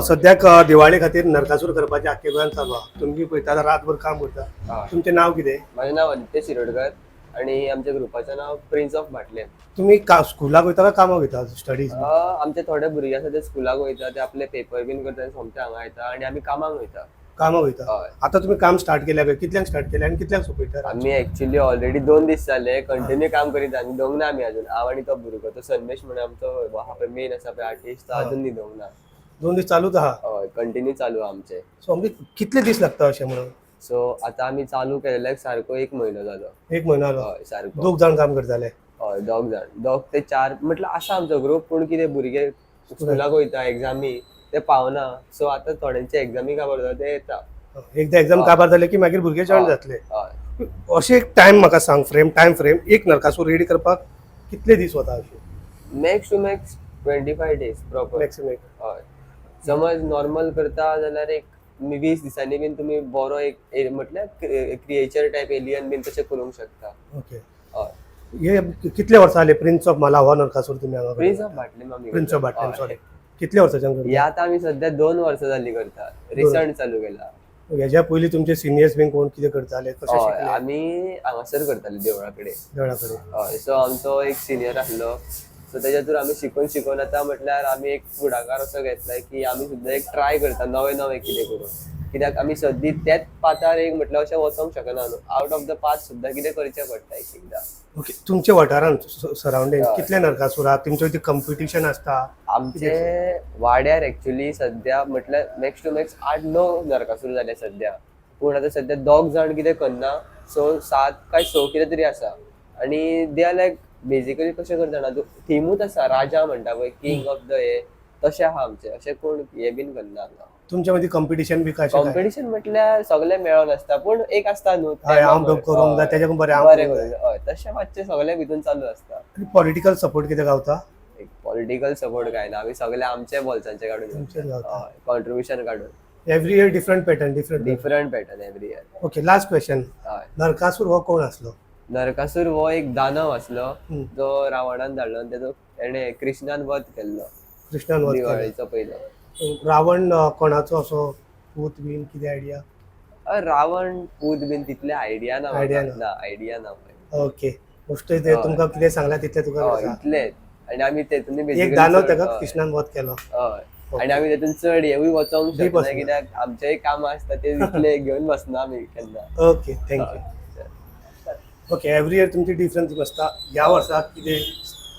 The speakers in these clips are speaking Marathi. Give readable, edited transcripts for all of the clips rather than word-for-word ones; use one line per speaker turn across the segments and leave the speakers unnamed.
सद्याक दिवाळे खातीर नरकासूर करपाचें आख्खे गोंयान चालू आहा. तुम्ही पळयता रातभर काम करता. तुमचें नाव कितें?
माझे नाव आदित्य शिरोडकर आणि आमच्या ग्रुपाचं नाव प्रिन्स ऑफ भाटले.
तुम्ही स्कुलाक वयता काय कामाक वयता? स्टडीज
आमचे थोडे भुरगे आसा ते स्कुलाक वयता, ते आपले पेपर बीन करता, सोमते हांगा येता आणि आमी कामाक वयता.
कामाक वयता.
हय.
आता तुम्ही काम स्टार्ट केल्या काय? कितल्यांक स्टार्ट केल्या आणि कितल्यांक सोंपयता?
आमी एक्चुअली ऑलरेडी 2 दीस जाले कंटिन्यू काम करीत आनी दोंग ना आमी अजून. हांव आनी तो भुरगो तो सन्मेश म्हणून आमचो हा पळय मेन आसा पळय आर्टिस्ट, तो अजून न्हिदोंग ना.
2 दीस चालूच आहा.
हय, कंटिन्यू चालू आहा आमचे.
सो म्हणजे कितले दीस लागता अशें म्हणून?
सो आता आमी चालू केल्याक सारको 1 म्हयनो जालो.
1 म्हयनो जालो.
हय, सारको.
2 जाण काम करताले.
हय, 2 जाण. 2 ते 4 म्हटल्यार आसा आमचो ग्रुप, पूण कितें भुरगे स्कुलाक वयता, एग्जामी ते पावना. सो आता थोड्यांचे एग्जामी काबार जाता ते येता.
एकदा एग्जाम काबार जाले की मागीर भुरगे जॉइन जातले.
हय.
अशें एक टायम म्हाका सांग, टायम फ्रेम एक नरकासूर रेडी करपाक कितले दीस वता अशें?
Max to max 25 days proper.
Maximum.
हय. समज नॉर्मल करता जाल्यार एक 20 दिसांनी बीन तुम्ही बरो एक म्हटल्यार क्रिएचर टायप एलियन बीन तशें करूंक शकता.
ओके.
हय.
हे कितले वर्सां जाले प्रिन्स ऑफ मला हो नरकासूर तुमी हांगा?
प्रिन्स ऑफ भाटले आमी
प्रिन्स ऑफ
करता.
भाटले,
हय.
सॉरी. कितले वर्सांच्यान
हे
करता?
आता आमी सध्या 2 वर्सां जाली करता. रिसंट चालू केला.
हेज्या पयलीं तुमचे सिनियर्स बीन कोण कितें करताले, कशें
हय,
शिकले
आमी हांगासर करताले देवळा कडेन.
देवळा कडेन?
हय. सो आमचो एक सिनियर आसलो, सो तेज्यातून आमी शिकून आतां म्हटल्यार आमी एक फुडाकार असो घेतलाय की आमी सुद्दां एक ट्राय करता नवें कितें करून. कित्याक आमी सद्दी त्याच पाथार एक म्हटल्यार अशें वचोंक शकना न्हू. आउट ऑफ द पाथ सुद्दां कितें करचें पडटा एक एकदां.
ओके. तुमच्या वाठारांत सरावंडींग
हय.
कितले नरकासूर आहा? तुमच्या ती कॉम्पिटिशन आसता?
आमचे वाड्यार एक्चुअली सध्या म्हटल्यार मॅक्स टू मॅक्स 8-9 नरकासूर जाले सध्या. पूण आतां सध्या 2 जाण कितें करना, सो 7 काय 6 कितें तरी आसा. आणि दे आर लायक बेसिकली कशें करता जाणा, थिमूच आसा राजा म्हणटा पळय, किंग ऑफ द हे तशें आहा आमचे. अशें कोण हे बीन करना हांगा.
तुमच्या मदीं कॉम्पिटिशन बी कशें?
कॉम्पिटिशन म्हटल्यार सगळे मेळोन आसता, पूण एक आसता न्हू
हांव करूंक जाय तेच्याकून बरें हांव
बरें
करूंक
करूंक जाय. हय, तशें मातशें सगळे भितून चालू आसता.
पॉलिटिकल सपोर्ट कितें गावता?
एक पॉलिटिकल सपोर्ट काय ना, आमी सगळे आमचे बोल्सांचे काडून
तुमचेच गावता.
हय, कॉन्ट्रिब्युशन काडून.
Every year different pattern,
different pattern every year.
Okay. Last question.
हय.
नरकासूर हो कोण आसलो?
नरकासूर हो एक दानव आसलो जो रावणान धाडलो आनी तेजो तेणे कृष्णान वध केल्लो
कृष्णान वध केलो.
दिवाळीचो पयलो.
रावण कोणाचो असो पूत बीन कितें आयडिया?
रावण पूत बीन तितले आयडिया ना.
Idea ना.
ना आयडिया ना.
ओके. गोष्ट ते तुमकां कितें सांगला तितलें तुका
हय,
कळटा.
इतलेच. आनी आमी तेतून
एक दानव तेका कृष्णान वध केलो.
हय. आनी आमी तेतून चड हेवूय वचोंक
Deep
शकना,
वचना.
कित्याक आमचेय काम आसता ते इतले घेवन बसना आमी केन्ना.
Okay. Thank you. Okay. Every year तुमची डिफरंट थीम आसता. ह्या वर्साक कितें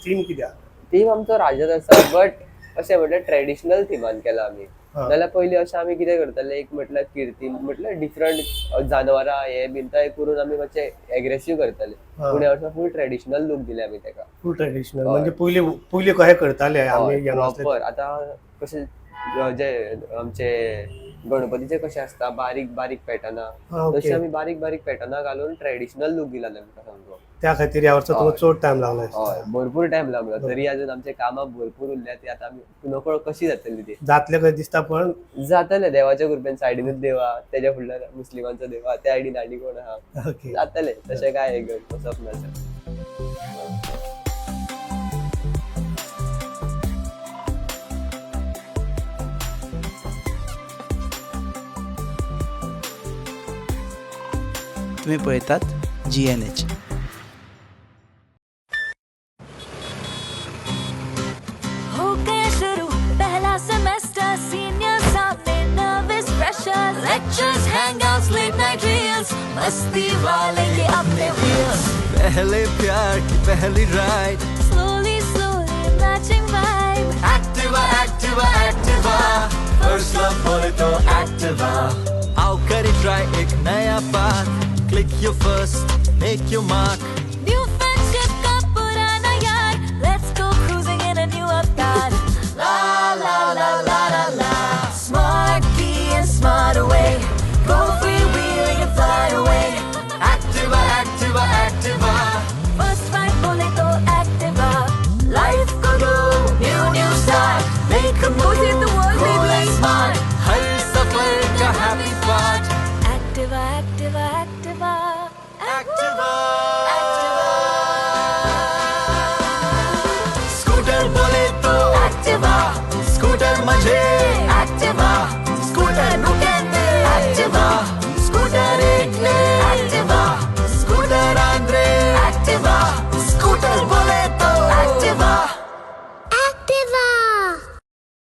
थीम कितें?
थीम आमचो राजत आसा, बट अशें म्हटल्यार ट्रेडिशनल थिमान केला आमी. नाल्यार पयलीं अशें आमी कितें करताले, एक म्हटल्यार किर्ती म्हटल्यार डिफरंट जानवरां हे बीन ते करून आमी मातशे एग्रेसिव्ह करताले. पूण ह्या वर्सा फूल ट्रेडिशनल लूक दिले आमी तेका.
फूल ट्रेडिशनल म्हणजे पयलीं कशें करताले आमी
प्रॉपर. आतां कशें जे आमचे गणपतीचे कशें आसता बारीक बारीक पॅटर्नां, तशें आमी बारीक बारीक पॅटर्नां घालून ट्रेडिशनल लूक दिला तांकां सामको.
त्या खातीर ह्या वर्सा तुमकां चड टायम लागलो.
हय, भरपूर टायम लागलो. तरी अजून आमचे कामां भरपूर उरल्या. ती आतां आमी नकळ कशी जातली ती
जातले कशें दिसता. पण
जातले. देवाच्या कृपेन सायडीनूच देव आहा, तेज्या फुडल्यान मुस्लिमांचो देव आहा, त्या सायडीन आनी कोण आहा.
ओके.
जातले तशें काय वचप ना.
तुम्ही पळयतात GNH.
हो गया शुरू पहला सेमेस्टर, सीनियर सामने nervous pressure, lectures hangouts late night reels, मस्ती वाले ये अपने व्हील्स,
पहले प्यार की पहली ride,
slowly slowly matching vibe,
Activa Activa Activa, first love बोले तो एक्टिवा, आओ करें ट्राई एक नया path, click your first make your mark,
new friendship का पुराना यार, let's go cruising in a new avatar, la la la la la la, smart key and smart away, go freewheeling and fly away,
Activa Activa Activa,
first ride बोले तो Activa, life को दो new start, make a move in the world,
Go
baby,
like smart, हर सफर का happy part,
Activa, Activa, Activa,
Activa scooter बोले तो
Activa,
स्कूटर मजे